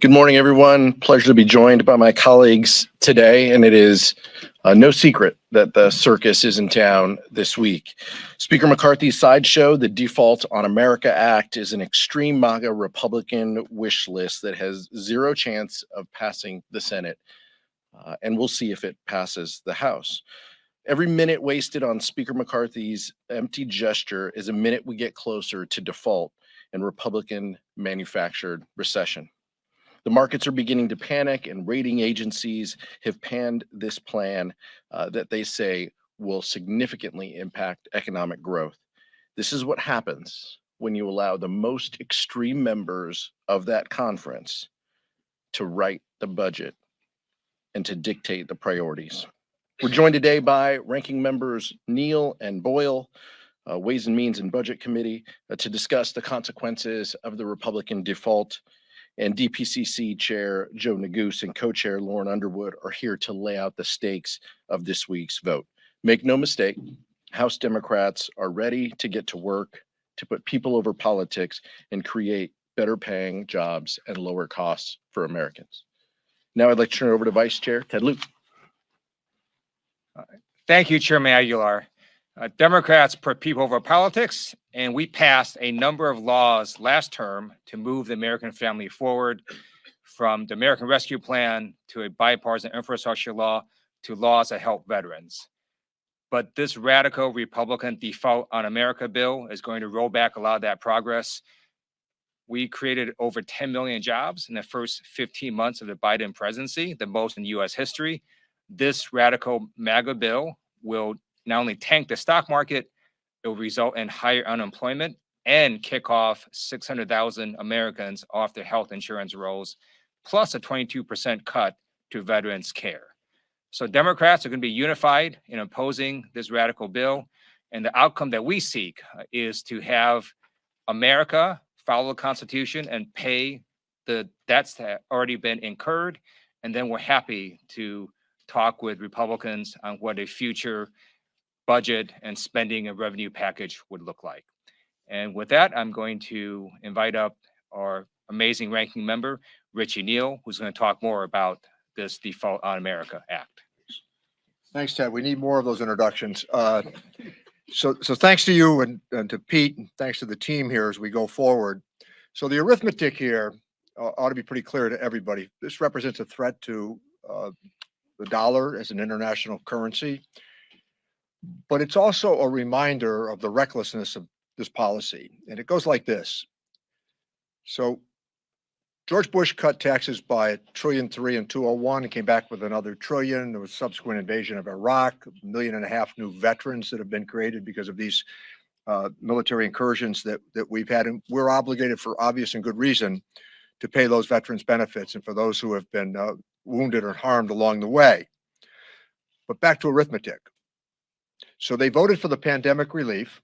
Good morning, everyone. Pleasure to be joined by my colleagues today, and it is no secret that the circus is in town this week. Speaker McCarthy's sideshow, the Default on America Act, is an extreme MAGA Republican wish list that has zero chance of passing the Senate, and we'll see if it passes the House. Every minute wasted on Speaker McCarthy's empty gesture is a minute we get closer to default and Republican manufactured recession. The markets are beginning to panic, and rating agencies have panned this plan that they say will significantly impact economic growth. This is what happens when you allow the most extreme members of that conference to write the budget and to dictate the priorities. We're joined today by ranking members Neal and Boyle, Ways and Means and Budget Committee, to discuss the consequences of the Republican default. And DPCC Chair Joe Neguse and Co-Chair Lauren Underwood are here to lay out the stakes of this week's vote. Make no mistake, House Democrats are ready to get to work to put people over politics and create better paying jobs and lower costs for Americans. Now I'd like to turn it over to Vice Chair Ted Lieu. Thank you, Chairman Aguilar. Democrats put people over politics, and we passed a number of laws last term to move the American family forward, from the American Rescue Plan to a bipartisan infrastructure law to laws that help veterans. But this radical Republican Default on America bill is going to roll back a lot of that progress. We created over 10 million jobs in the first 15 months of the Biden presidency, the most in U.S. history. This radical MAGA bill will not only tank the stock market, it will result in higher unemployment and kick off 600,000 Americans off their health insurance rolls, plus a 22% cut to veterans' care. So Democrats are going to be unified in opposing this radical bill. And the outcome that we seek is to have America follow the Constitution and pay the debts that have already been incurred. And then we're happy to talk with Republicans on what a future budget and spending and revenue package would look like. And with that, I'm going to invite up our amazing ranking member, Richie Neal, who's going to talk more about this Default on America Act. Thanks, Ted. We need more of those introductions. So thanks to you and to Pete, and thanks to the team here as we go forward. So the arithmetic here ought to be pretty clear to everybody. This represents a threat to the dollar as an international currency. But it's also a reminder of the recklessness of this policy. And it goes like this. So George Bush cut taxes by $1.3 trillion in 2001 and came back with another trillion. There was subsequent invasion of Iraq, 1.5 million new veterans that have been created because of these military incursions that we've had. And we're obligated, for obvious and good reason, to pay those veterans benefits and for those who have been wounded or harmed along the way. But back to arithmetic. So they voted for the pandemic relief.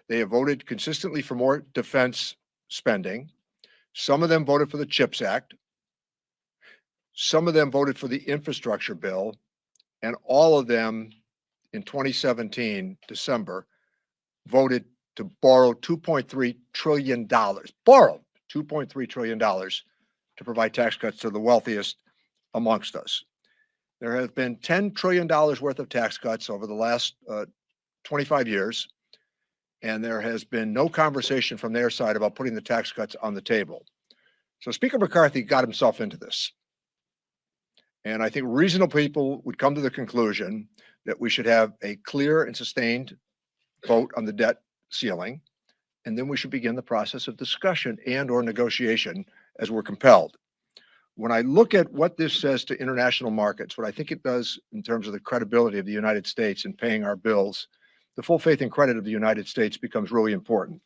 They have voted consistently for more defense spending. Some of them voted for the CHIPS Act. Some of them voted for the infrastructure bill. And all of them in 2017, December, voted to borrow $2.3 trillion. Borrow $2.3 trillion to provide tax cuts to the wealthiest amongst us. There have been $10 trillion worth of tax cuts over the last 25 years, and there has been no conversation from their side about putting the tax cuts on the table. So Speaker McCarthy got himself into this. And I think reasonable people would come to the conclusion that we should have a clear and sustained vote on the debt ceiling, and then we should begin the process of discussion and or negotiation as we're compelled. When I look at what this says to international markets, what I think it does in terms of the credibility of the United States in paying our bills, the full faith and credit of the United States becomes really important.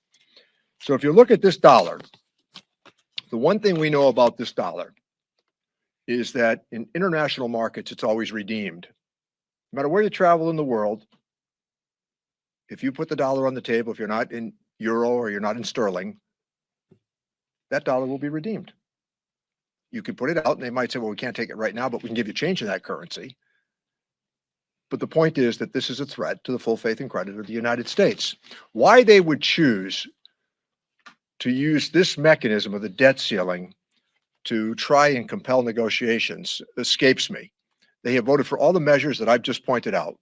So if you look at this dollar, the one thing we know about this dollar is that in international markets, it's always redeemed. No matter where you travel in the world, if you put the dollar on the table, if you're not in euro or you're not in sterling, that dollar will be redeemed. You could put it out and they might say, well, we can't take it right now, but we can give you change in that currency. But the point is that this is a threat to the full faith and credit of the United States. Why they would choose to use this mechanism of the debt ceiling to try and compel negotiations escapes me. They have voted for all the measures that I've just pointed out.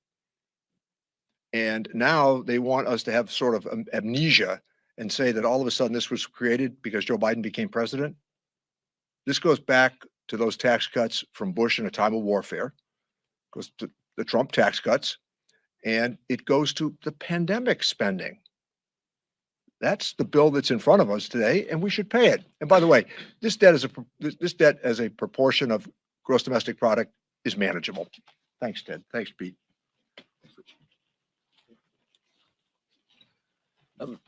And now they want us to have sort of amnesia and say that all of a sudden this was created because Joe Biden became president. This goes back to those tax cuts from Bush in a time of warfare, goes to the Trump tax cuts, and it goes to the pandemic spending. That's the bill that's in front of us today, and we should pay it. And by the way, this debt as a proportion of gross domestic product is manageable. Thanks, Ted. Thanks, Pete.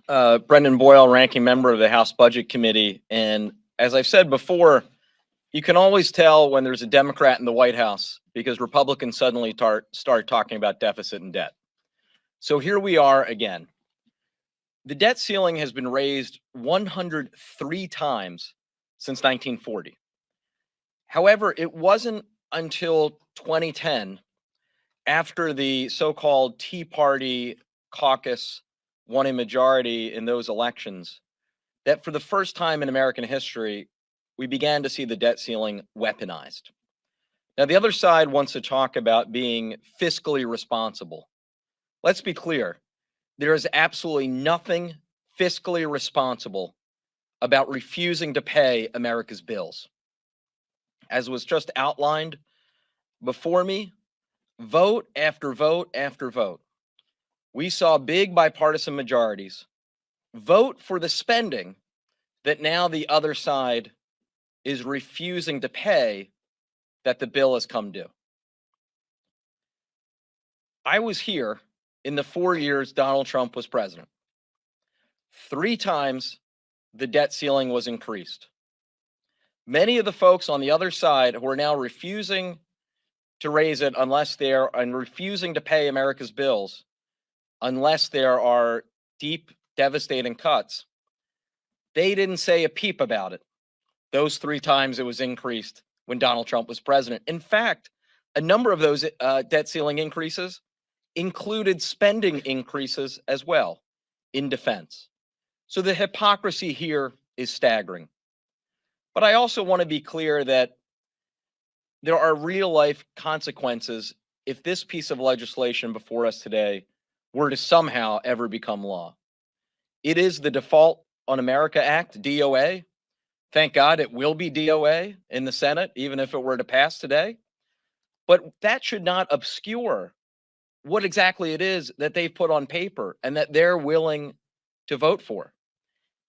Brendan Boyle, ranking member of the House Budget Committee. And as I've said before, you can always tell when there's a Democrat in the White House because Republicans suddenly start talking about deficit and debt. So here we are again. The debt ceiling has been raised 103 times since 1940. However, it wasn't until 2010, after the so-called Tea Party caucus won a majority in those elections, that for the first time in American history, we began to see the debt ceiling weaponized. Now, the other side wants to talk about being fiscally responsible. Let's be clear. There is absolutely nothing fiscally responsible about refusing to pay America's bills. As was just outlined before me, vote after vote after vote, we saw big bipartisan majorities vote for the spending that now the other side is refusing to pay that the bill has come due. I was here in the 4 years Donald Trump was president. 3 times the debt ceiling was increased. Many of the folks on the other side who are now refusing to raise it and refusing to pay America's bills unless there are deep, devastating cuts, they didn't say a peep about it. Those 3 times it was increased when Donald Trump was president. In fact, a number of those debt ceiling increases included spending increases as well in defense. So the hypocrisy here is staggering. But I also want to be clear that there are real life consequences if this piece of legislation before us today were to somehow ever become law. It is the Default on America Act, DOA. Thank God it will be DOA in the Senate, even if it were to pass today. But that should not obscure what exactly it is that they've put on paper and that they're willing to vote for.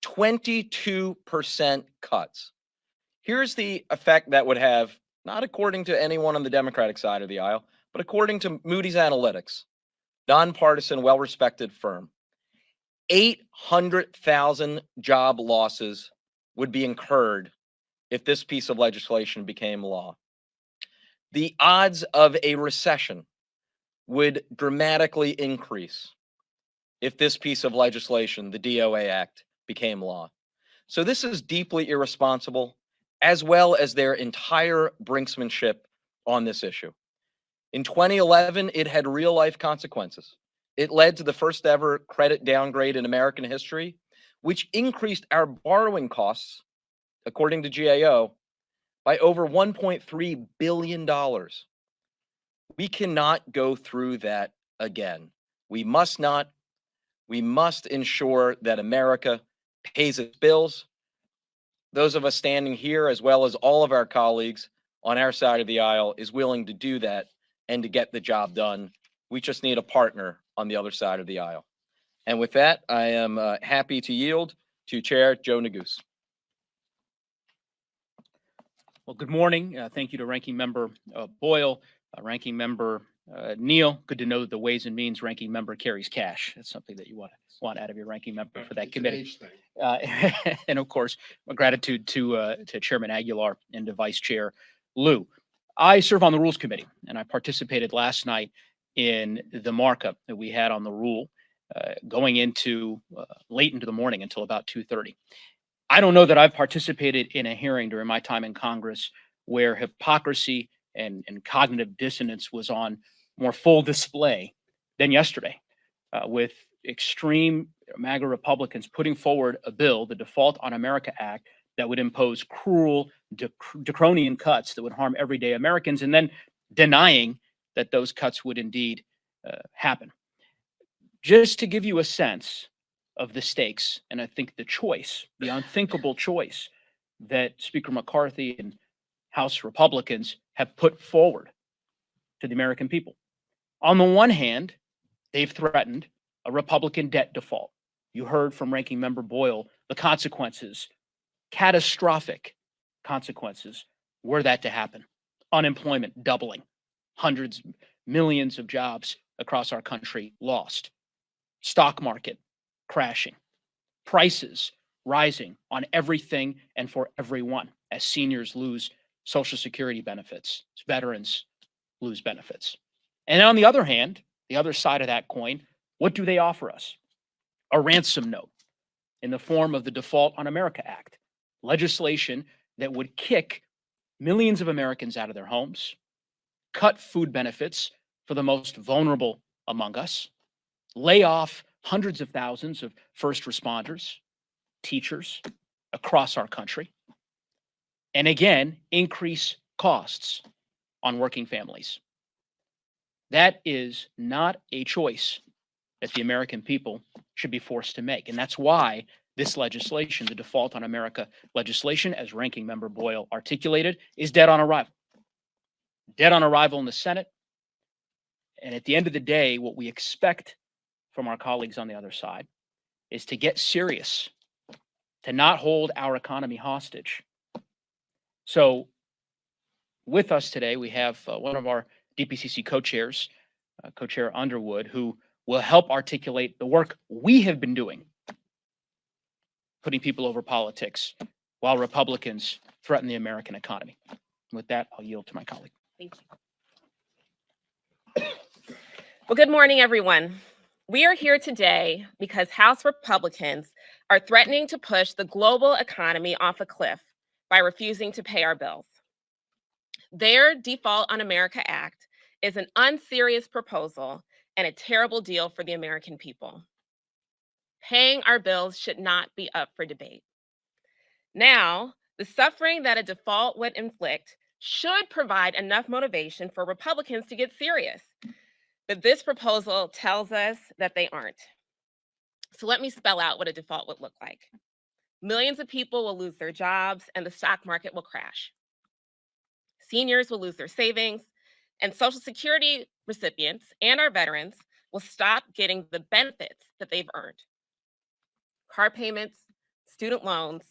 22% cuts. Here's the effect that would have, not according to anyone on the Democratic side of the aisle, but according to Moody's Analytics, nonpartisan, well-respected firm. 800,000 job losses would be incurred if this piece of legislation became law. The odds of a recession would dramatically increase if this piece of legislation, the DOA Act, became law. So this is deeply irresponsible, as well as their entire brinksmanship on this issue. In 2011, it had real-life consequences. It led to the first ever credit downgrade in American history, which increased our borrowing costs, according to GAO, by over $1.3 billion. We cannot go through that again. We must not. We must ensure that America pays its bills. Those of us standing here, as well as all of our colleagues on our side of the aisle, is willing to do that and to get the job done. We just need a partner on the other side of the aisle. And with that, I am happy to yield to Chair Joe Neguse. Well, good morning. Thank you to Ranking Member Boyle, Ranking Member Neal. Good to know that the Ways and Means Ranking Member carries cash. That's something that you want out of your Ranking Member for that committee. And of course, my gratitude to Chairman Aguilar and to Vice Chair Lieu. I serve on the Rules Committee, and I participated last night in the markup that we had on the rule going into late into the morning until about 2:30. I don't know that I've participated in a hearing during my time in Congress where hypocrisy and cognitive dissonance was on more full display than yesterday, with extreme MAGA Republicans putting forward a bill, the Default on America Act, that would impose cruel, draconian cuts that would harm everyday Americans, and then denying that those cuts would indeed happen. Just to give you a sense of the stakes, and I think the choice, the unthinkable choice that Speaker McCarthy and House Republicans have put forward to the American people. On the one hand, they've threatened a Republican debt default. You heard from Ranking Member Boyle the consequences, catastrophic consequences, were that to happen. Unemployment doubling, hundreds, millions of jobs across our country lost, stock market crashing, prices rising on everything and for everyone as seniors lose Social Security benefits, as veterans lose benefits. And on the other hand, the other side of that coin, what do they offer us? A ransom note in the form of the Default on America Act, legislation that would kick millions of Americans out of their homes, cut food benefits for the most vulnerable among us, lay off hundreds of thousands of first responders, teachers across our country, and again, increase costs on working families. That is not a choice that the American people should be forced to make. And that's why this legislation, the Default on America legislation, as Ranking Member Boyle articulated, is dead on arrival. Dead on arrival in the Senate. And at the end of the day, what we expect from our colleagues on the other side is to get serious, to not hold our economy hostage. So with us today, we have one of our DPCC co-chairs, Co-Chair Underwood, who will help articulate the work we have been doing, putting people over politics while Republicans threaten the American economy. With that, I'll yield to my colleague. Thank you. Well, good morning, everyone. We are here today because House Republicans are threatening to push the global economy off a cliff by refusing to pay our bills. Their Default on America Act is an unserious proposal and a terrible deal for the American people. Paying our bills should not be up for debate. Now, the suffering that a default would inflict should provide enough motivation for Republicans to get serious. But this proposal tells us that they aren't. So let me spell out what a default would look like. Millions of people will lose their jobs and the stock market will crash. Seniors will lose their savings, and Social Security recipients and our veterans will stop getting the benefits that they've earned. Car payments, student loans,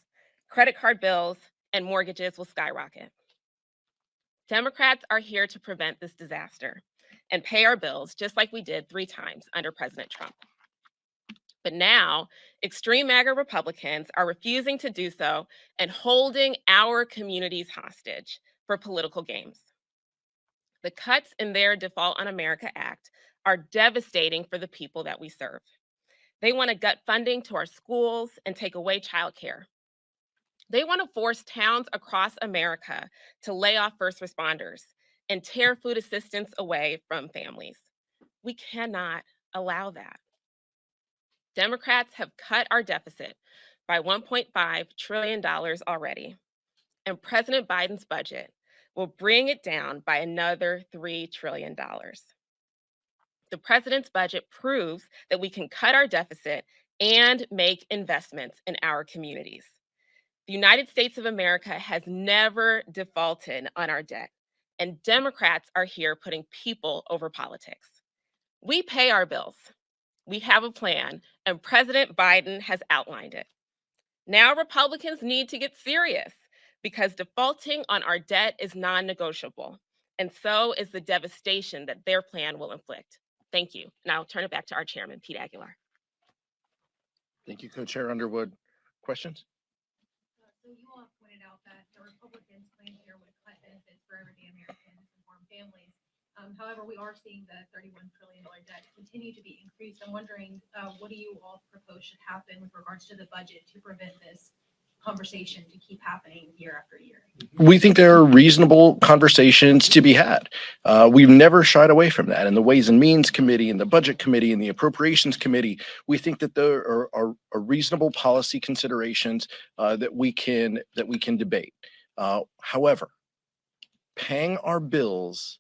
credit card bills, and mortgages will skyrocket. Democrats are here to prevent this disaster and pay our bills just like we did 3 times under President Trump. But now, extreme MAGA Republicans are refusing to do so and holding our communities hostage for political games. The cuts in their Default on America Act are devastating for the people that we serve. They want to gut funding to our schools and take away childcare. They want to force towns across America to lay off first responders and tear food assistance away from families. We cannot allow that. Democrats have cut our deficit by $1.5 trillion already, and President Biden's budget will bring it down by another $3 trillion. The president's budget proves that we can cut our deficit and make investments in our communities. The United States of America has never defaulted on our debt, and Democrats are here putting people over politics. We pay our bills. We have a plan, and President Biden has outlined it. Now Republicans need to get serious because defaulting on our debt is non-negotiable, and so is the devastation that their plan will inflict. Thank you. Now I'll turn it back to our chairman, Pete Aguilar. Thank you, Co-Chair Underwood. Questions? So you all have pointed out that the Republicans' plan here would cut benefits for everyday Americans and farm families. However, we are seeing the $31 trillion debt continue to be increased. I'm wondering, what do you all propose should happen with regards to the budget to prevent this conversation to keep happening year after year? We think there are reasonable conversations to be had. We've never shied away from that. In the Ways and Means Committee, in the Budget Committee, in the Appropriations Committee, we think that there are reasonable policy considerations that we can debate. However, paying our bills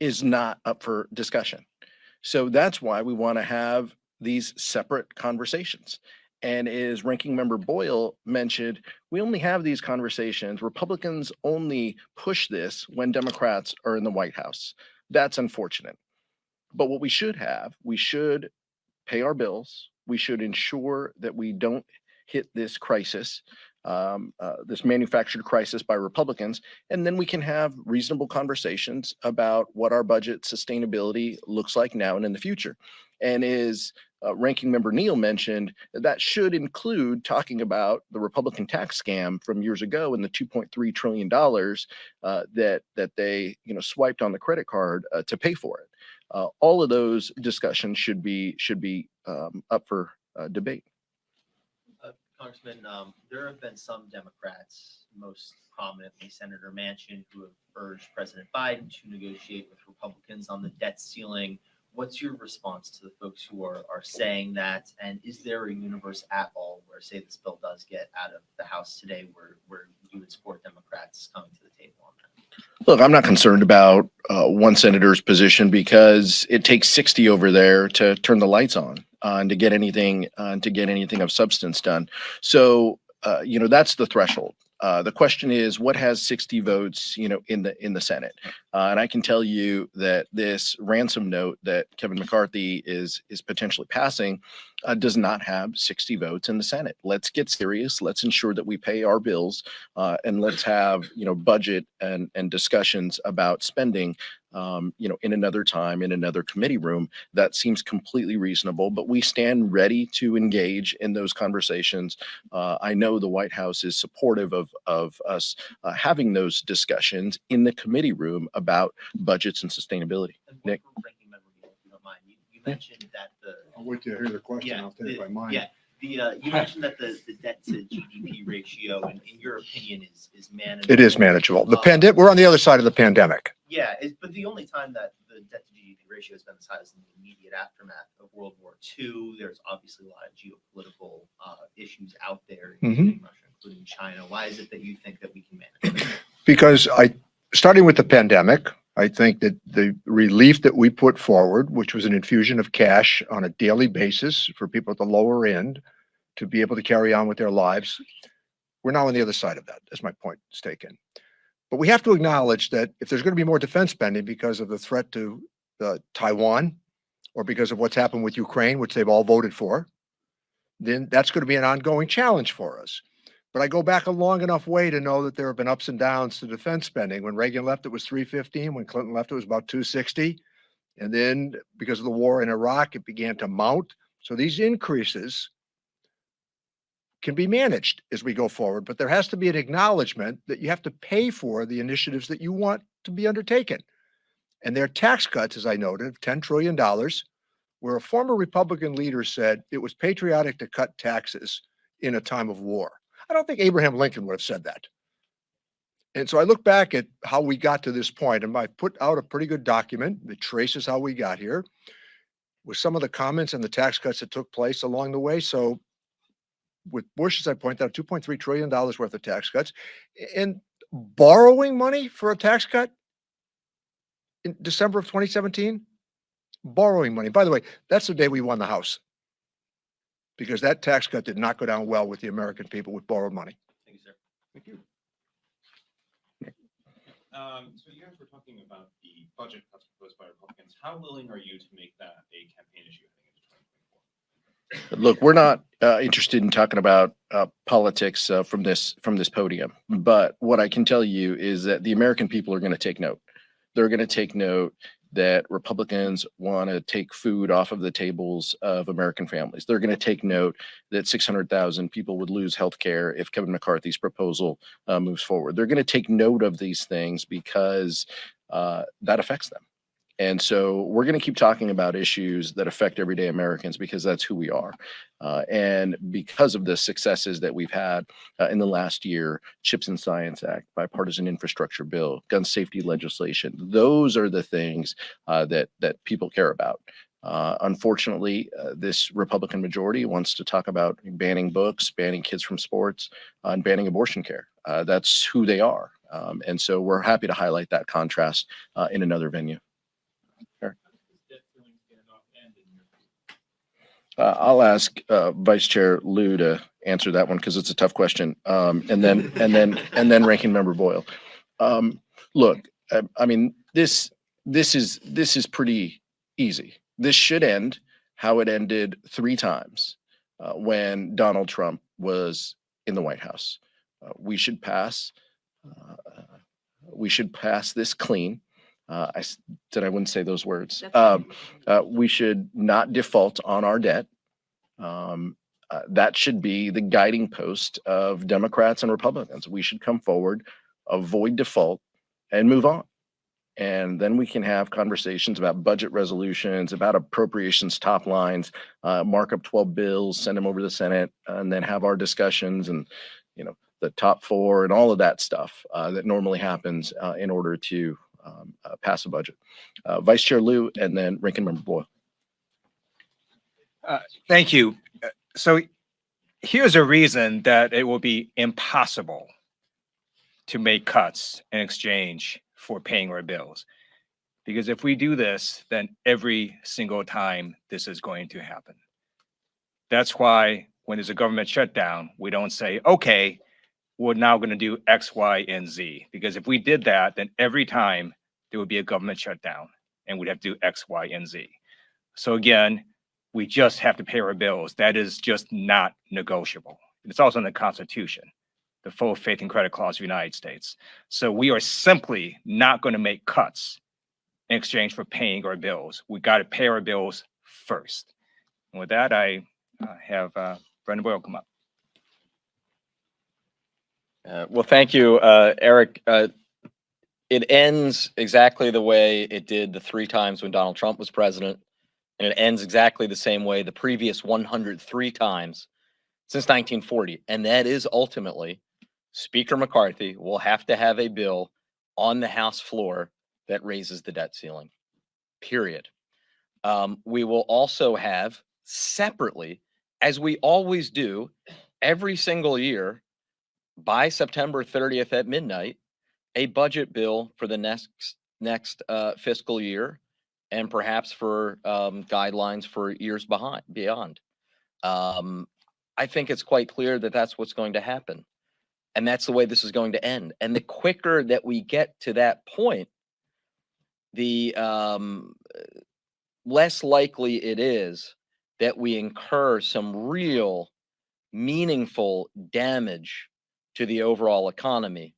is not up for discussion. So that's why we want to have these separate conversations. And as Ranking Member Boyle mentioned, we only have these conversations. Republicans only push this when Democrats are in the White House. That's unfortunate. But what we should have, we should pay our bills. We should ensure that we don't hit this crisis, this manufactured crisis by Republicans, and then we can have reasonable conversations about what our budget sustainability looks like now and in the future. And as Ranking Member Neal mentioned, that should include talking about the Republican tax scam from years ago and the $2.3 trillion that they swiped on the credit card to pay for it. All of those discussions should be up for debate. Congressman, there have been some Democrats, most prominently Senator Manchin, who have urged President Biden to negotiate with Republicans on the debt ceiling. What's your response to the folks who are saying that? And is there a universe at all where, say, this bill does get out of the House today where you would support Democrats coming to the table on that? Look, I'm not concerned about one senator's position because it takes 60 over there to turn the lights on and to get anything of substance done. So, that's the threshold. The question is, what has 60 votes, in the Senate? And I can tell you that this ransom note that Kevin McCarthy is potentially passing does not have 60 votes in the Senate. Let's get serious. Let's ensure that we pay our bills, and let's have budget and discussions about spending. In another time, in another committee room. That seems completely reasonable, but we stand ready to engage in those conversations. I know the White House is supportive of us having those discussions in the committee room about budgets and sustainability. Nick? Ranking Member Neal, if you don't mind, you mentioned that I'll wait to hear the question. Yeah, I'll tell you if I mind. you mentioned that the debt to GDP ratio, in your opinion, is manageable. It is manageable. We're on the other side of the pandemic. Yeah, but the only time that the debt to GDP ratio has been as high is in the immediate aftermath of World War II. There's obviously a lot of geopolitical issues out there, including Russia, including China. Why is it that you think that we can manage it? Because starting with the pandemic, I think that the relief that we put forward, which was an infusion of cash on a daily basis for people at the lower end to be able to carry on with their lives, we're now on the other side of that, as my point is taken. But we have to acknowledge that if there's going to be more defense spending because of the threat to Taiwan or because of what's happened with Ukraine, which they've all voted for, then that's going to be an ongoing challenge for us. But I go back a long enough way to know that there have been ups and downs to defense spending. When Reagan left, it was $315. When Clinton left, it was about $260. And then because of the war in Iraq, it began to mount. So these increases can be managed as we go forward, but there has to be an acknowledgement that you have to pay for the initiatives that you want to be undertaken. And their tax cuts, as I noted, $10 trillion, where a former Republican leader said it was patriotic to cut taxes in a time of war. I don't think Abraham Lincoln would have said that. And so I look back at how we got to this point, and I put out a pretty good document that traces how we got here with some of the comments and the tax cuts that took place along the way. So with Bush, as I pointed out, $2.3 trillion worth of tax cuts, and borrowing money for a tax cut in December of 2017, borrowing money. By the way, that's the day we won the House, because that tax cut did not go down well with the American people with borrowed money. Thank you, sir. Thank you. So you guys were talking about the budget cuts proposed by Republicans. How willing are you to make that a campaign issue heading into 2024? Look, we're not interested in talking about politics from this podium, but what I can tell you is that the American people are going to take note. They're going to take note that Republicans want to take food off of the tables of American families. They're going to take note that 600,000 people would lose health care if Kevin McCarthy's proposal moves forward. They're going to take note of these things because that affects them. And so we're going to keep talking about issues that affect everyday Americans because that's who we are. And because of the successes that we've had in the last year, CHIPS and Science Act, bipartisan infrastructure bill, gun safety legislation, those are the things that people care about. Unfortunately, this Republican majority wants to talk about banning books, banning kids from sports, and banning abortion care. That's who they are. And so we're happy to highlight that contrast in another venue. I'll ask Vice Chair Liu to answer that one because it's a tough question. And then Ranking Member Boyle. Look, I mean, this is pretty easy. This should end how it ended 3 times when Donald Trump was in the White House. We should pass this clean. I said I wouldn't say those words. We should not default on our debt. That should be the guiding post of Democrats and Republicans. We should come forward, avoid default, and move on. And then we can have conversations about budget resolutions, about appropriations top lines, mark up 12 bills, send them over to the Senate, and then have our discussions and, the top 4 and all of that stuff that normally happens in order to pass a budget. Vice Chair Liu, and then Ranking Member Boyle. Thank you. So here's a reason that it will be impossible to make cuts in exchange for paying our bills. Because if we do this, then every single time this is going to happen. That's why when there's a government shutdown, we don't say, okay, we're now going to do X, Y, and Z. Because if we did that, then every time there would be a government shutdown and we'd have to do X, Y, and Z. So again, we just have to pay our bills. That is just not negotiable. It's also in the Constitution, the full faith and credit clause of the United States. So we are simply not going to make cuts in exchange for paying our bills. We got to pay our bills first. And with that, I have Brendan Boyle come up. Well, thank you, Eric. It ends exactly the way it did the 3 times when Donald Trump was president, and it ends exactly the same way the previous 103 times since 1940. And that is ultimately Speaker McCarthy will have to have a bill on the House floor that raises the debt ceiling, period. We will also have separately, as we always do every single year, by September 30th at midnight, a budget bill for the next fiscal year, and perhaps for guidelines for years beyond. I think it's quite clear that that's what's going to happen, and that's the way this is going to end. And the quicker that we get to that point, the less likely it is that we incur some real meaningful damage to the overall economy.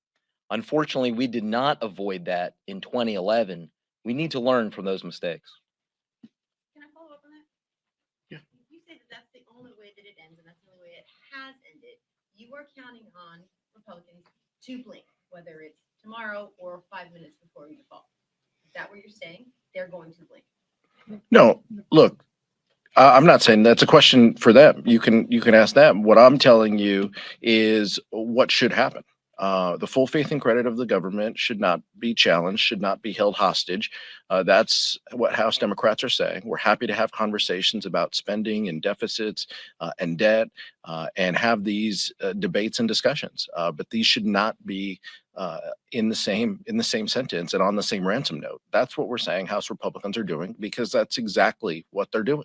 Unfortunately, we did not avoid that in 2011. We need to learn from those mistakes. Can I follow up on that? Yeah. You say that that's the only way that it ends, and that's the only way it has ended. You are counting on Republicans to blink, whether it's tomorrow or 5 minutes before we default. Is that what you're saying? They're going to blink. No, look, I'm not saying that's a question for them. You can ask them. What I'm telling you is what should happen. The full faith and credit of the government should not be challenged, should not be held hostage. That's what House Democrats are saying. We're happy to have conversations about spending and deficits and debt and have these debates and discussions. But these should not be in the same sentence and on the same ransom note. That's what we're saying House Republicans are doing, because that's exactly what they're doing.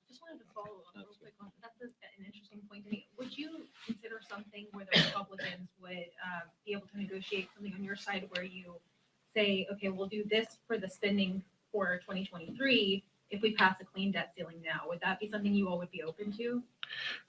Just wanted to follow up real quick on that's an interesting point to me. Would you consider something where the Republicans would be able to negotiate something on your side where you say, okay, we'll do this for the spending for 2023 if we pass a clean debt ceiling now? Would that be something you all would be open to?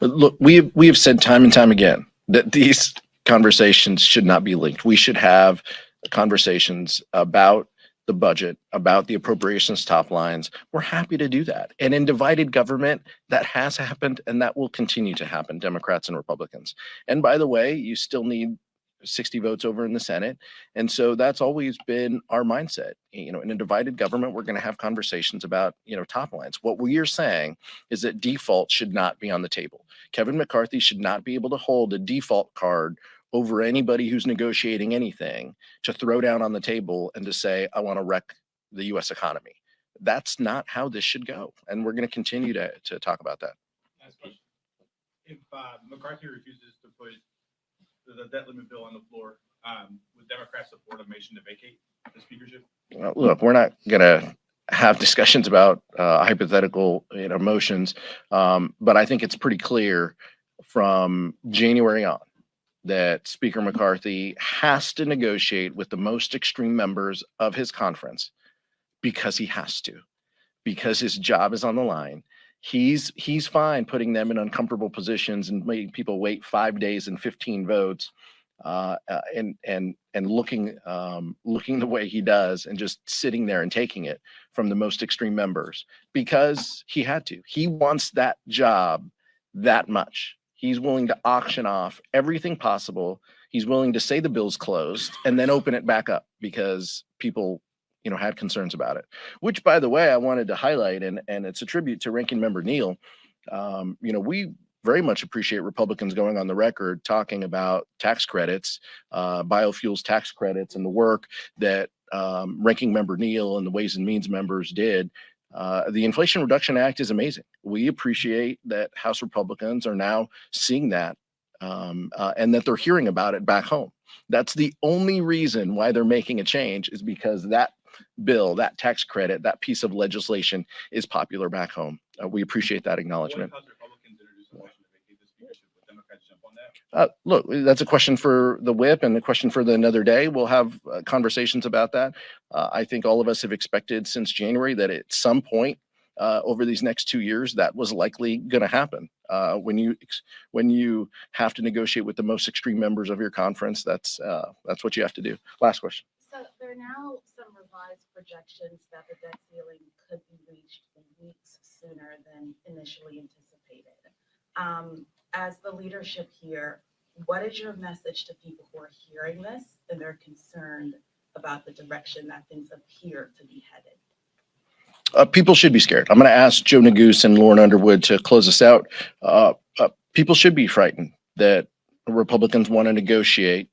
Look, we have said time and time again that these conversations should not be linked. We should have conversations about the budget, about the appropriations top lines. We're happy to do that. And in divided government, that has happened and that will continue to happen, Democrats and Republicans. And by the way, you still need 60 votes over in the Senate. And so that's always been our mindset. You know, in a divided government, we're going to have conversations about, you know, top lines. What we are saying is that default should not be on the table. Kevin McCarthy should not be able to hold a default card over anybody who's negotiating anything to throw down on the table and to say, I want to wreck the US economy. That's not how this should go. And we're going to continue to talk about that. Last question. If McCarthy refuses to put the debt limit bill on the floor, would Democrats support a motion to vacate the speakership? Well, look, we're not going to have discussions about hypothetical, you know, motions, but I think it's pretty clear from January on that Speaker McCarthy has to negotiate with the most extreme members of his conference because he has to, because his job is on the line. He's fine putting them in uncomfortable positions and making people wait 5 days and 15 votes, and looking the way he does and just sitting there and taking it from the most extreme members because he had to. He wants that job that much. He's willing to auction off everything possible. He's willing to say the bill's closed and then open it back up because people, you know, had concerns about it, which, by the way, I wanted to highlight, and it's a tribute to Ranking Member Neal. You know, we very much appreciate Republicans going on the record talking about tax credits, biofuels tax credits, and the work that Ranking Member Neal and the Ways and Means members did. The Inflation Reduction Act is amazing. We appreciate that House Republicans are now seeing that and that they're hearing about it back home. That's the only reason why they're making a change, is because that bill, that tax credit, that piece of legislation is popular back home. We appreciate that acknowledgement. What if House Republicans introduce a motion to vacate the speakership? Would Democrats jump on that? Look, that's a question for the whip and a question for another day. We'll have conversations about that. I think all of us have expected since January that at some point over these next 2 years, that was likely going to happen. When you have to negotiate with the most extreme members of your conference, that's what you have to do. Last question. So there are now some revised projections that the debt ceiling could be reached in weeks sooner than initially anticipated. As the leadership here, what is your message to people who are hearing this and they're concerned about the direction that things appear to be headed? People should be scared. I'm going to ask Joe Neguse and Lauren Underwood to close us out. People should be frightened that Republicans want to negotiate,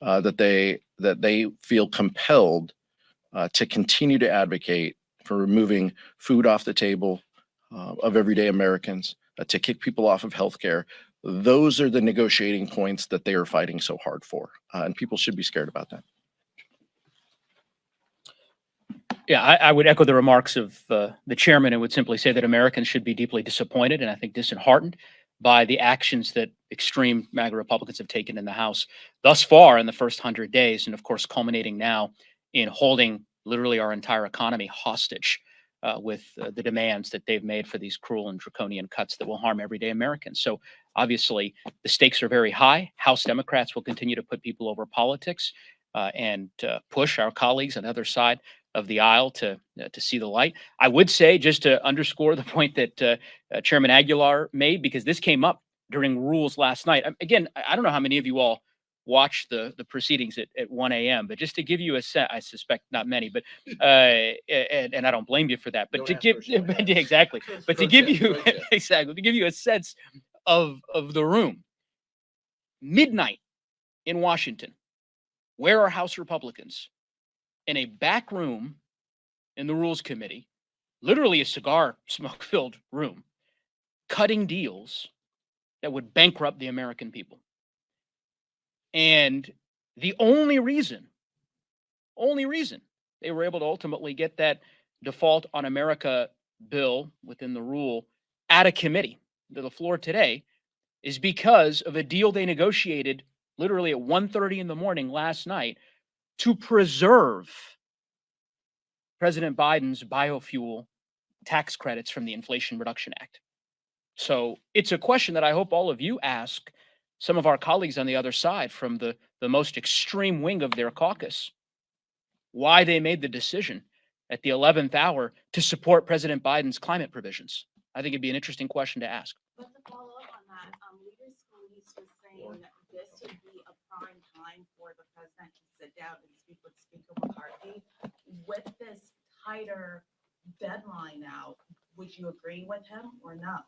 that they feel compelled to continue to advocate for removing food off the table of everyday Americans, to kick people off of healthcare. Those are the negotiating points that they are fighting so hard for, and people should be scared about that. Yeah, I would echo the remarks of the chairman and would simply say that Americans should be deeply disappointed and I think disheartened by the actions that extreme MAGA Republicans have taken in the House thus far in the first 100 days, and of course culminating now in holding literally our entire economy hostage with the demands that they've made for these cruel and draconian cuts that will harm everyday Americans. So obviously the stakes are very high. House Democrats will continue to put people over politics and push our colleagues on the other side of the aisle to see the light. I would say, just to underscore the point that Chairman Aguilar made, because this came up during rules last night. Again, I don't know how many of you all watched the proceedings at 1 a.m., but just to give you a sense, I suspect not many, but and I don't blame you for that, but to give exactly, but to give you exactly to give you a sense of the room. Midnight in Washington, where are House Republicans? In a back room in the Rules Committee, literally a cigar smoke-filled room, cutting deals that would bankrupt the American people. And the only reason they were able to ultimately get that default on America bill within the rule out of committee to the floor today is because of a deal they negotiated literally at 1:30 in the morning last night to preserve President Biden's biofuel tax credits from the Inflation Reduction Act. So it's a question that I hope all of you ask some of our colleagues on the other side from the most extreme wing of their caucus, why they made the decision at the 11th hour to support President Biden's climate provisions. I think it'd be an interesting question to ask. But to follow up on that, Leader Scalise was saying that this would be a prime time for the president to sit down and speak with Speaker McCarthy. With this tighter deadline now, would you agree with him or no?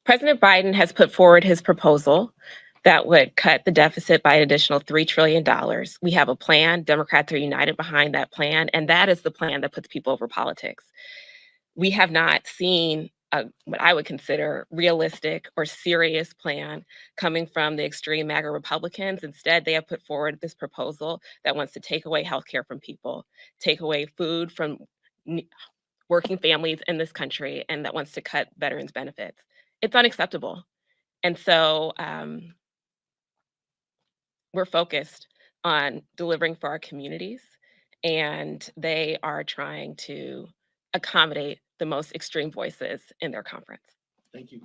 President Biden has put forward his proposal that would cut the deficit by an additional $3 trillion. We have a plan. Democrats are united behind that plan, and that is the plan that puts people over politics. We have not seen what I would consider realistic or serious plan coming from the extreme MAGA Republicans. Instead, they have put forward this proposal that wants to take away healthcare from people, take away food from working families in this country, and that wants to cut veterans' benefits. It's unacceptable. And so we're focused on delivering for our communities, and they are trying to accommodate the most extreme voices in their conference. Thank you.